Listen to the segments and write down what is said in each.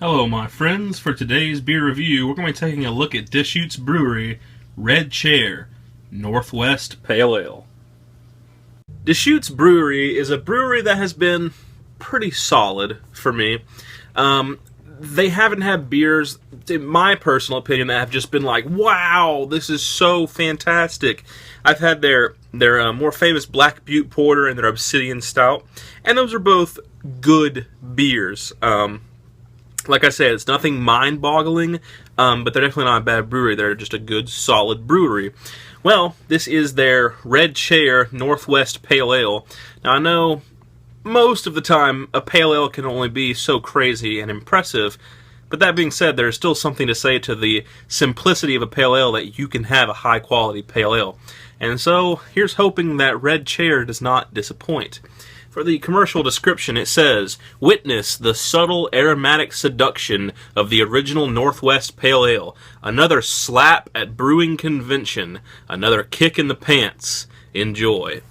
Hello, my friends. For today's beer review, we're going to be taking a look at Deschutes Brewery Red Chair Northwest Pale Ale. Deschutes Brewery is a brewery that has been pretty solid for me. They haven't had beers, in my personal opinion, that have just been like, wow, this is so fantastic. I've had their more famous Black Butte Porter and their Obsidian Stout, and those are both good beers. Like I said, it's nothing mind-boggling, but they're definitely not a bad brewery. They're just a good, solid brewery. Well, this is their Red Chair Northwest Pale Ale. Now, I know most of the time a pale ale can only be so crazy and impressive, but that being said, there's still something to say to the simplicity of a pale ale that you can have a high-quality pale ale. And so, here's hoping that Red Chair does not disappoint. For the commercial description, it says, "Witness the subtle aromatic seduction of the original Northwest Pale Ale. Another slap at brewing convention. Another kick in the pants. Enjoy."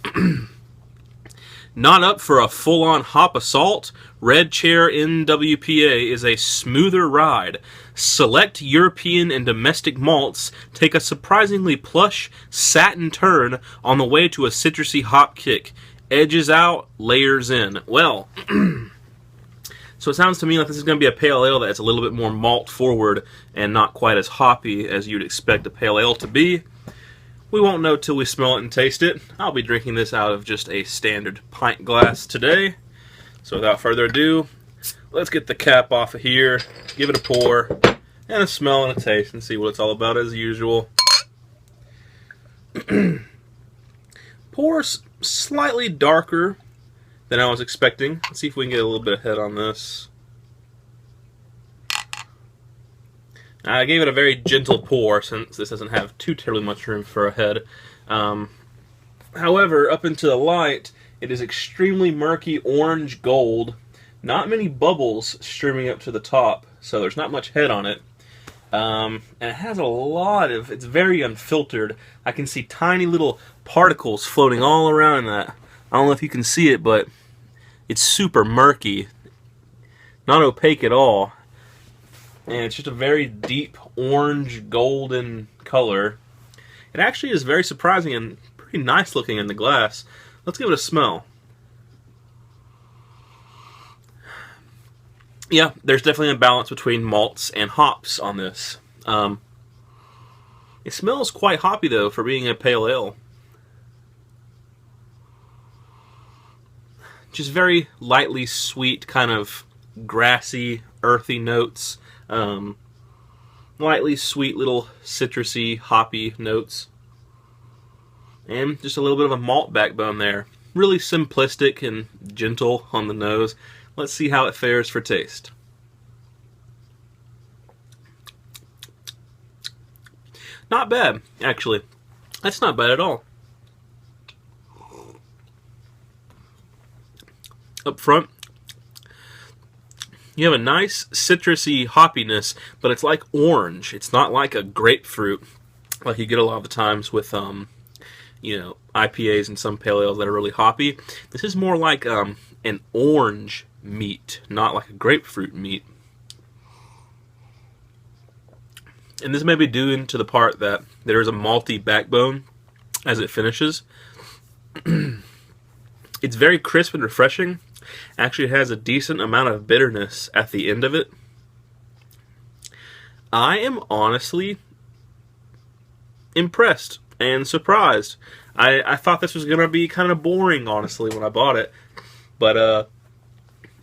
Not up for a full-on hop assault? Red Chair NWPA is a smoother ride. Select European and domestic malts take a surprisingly plush, satin turn on the way to a citrusy hop kick. Edges out, layers in. Well, so it sounds to me like this is going to be a pale ale that's a little bit more malt forward and not quite as hoppy as you'd expect a pale ale to be. We won't know till we smell it and taste it. I'll be drinking this out of just a standard pint glass today. So without further ado, let's get the cap off of here, give it a pour, and a smell and a taste, and see what it's all about as usual. Pours slightly darker than I was expecting. Let's see if we can get a little bit of head on this. I gave it a very gentle pour since this doesn't have too terribly much room for a head. However, up into the light, it is extremely murky orange gold. Not many bubbles streaming up to the top, so there's not much head on it. And it has a lot of, it's very unfiltered. I can see tiny little particles floating all around that. I don't know if you can see it, but it's super murky. Not opaque at all. And it's just a very deep orange golden color. It actually is very surprising and pretty nice looking in the glass. Let's give it a smell. Yeah, there's definitely a balance between malts and hops on this. It smells quite hoppy, though, for being a pale ale. Just very lightly sweet, kind of grassy, earthy notes. Lightly sweet little citrusy, hoppy notes. And just a little bit of a malt backbone there. Really simplistic and gentle on the nose. Let's see how it fares for taste. Not bad, actually. That's not bad at all. Up front, you have a nice citrusy hoppiness, but it's like orange. It's not like a grapefruit like you get a lot of the times with IPAs and some pale ales that are really hoppy. This is more like an orange meat, not like a grapefruit meat. And this may be due to the part that there is a malty backbone as it finishes. It's very crisp and refreshing. Actually, it has a decent amount of bitterness at the end of it. I am honestly impressed and surprised. I thought this was going to be kind of boring, honestly, when I bought it. But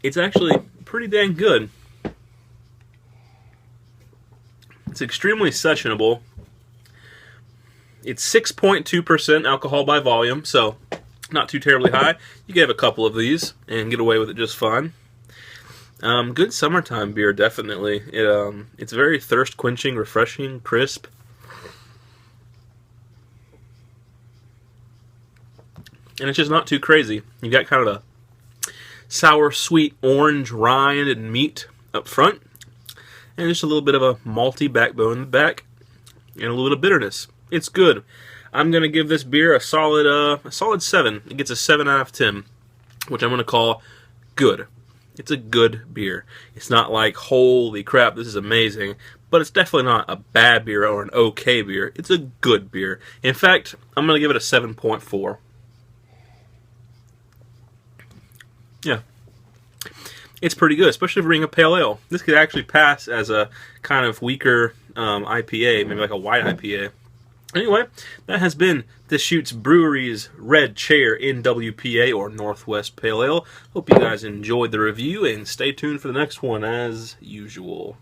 it's actually pretty dang good. It's extremely sessionable. It's 6.2% alcohol by volume, so not too terribly high. You can have a couple of these and get away with it just fine. Good summertime beer, definitely. It's very thirst-quenching, refreshing, crisp. And it's just not too crazy. You got kind of a sour, sweet orange rind and meat up front. And just a little bit of a malty backbone in the back. And a little bit of bitterness. It's good. I'm going to give this beer a solid 7. It gets a 7 out of 10, which I'm going to call good. It's a good beer. It's not like, holy crap, this is amazing, but it's definitely not a bad beer or an okay beer. It's a good beer. In fact, I'm going to give it a 7.4. Yeah. It's pretty good, especially for being a pale ale. This could actually pass as a kind of weaker IPA, maybe like a white IPA. Anyway, that has been Deschutes Brewery's Red Chair NWPA, or Northwest Pale Ale. Hope you guys enjoyed the review, and stay tuned for the next one as usual.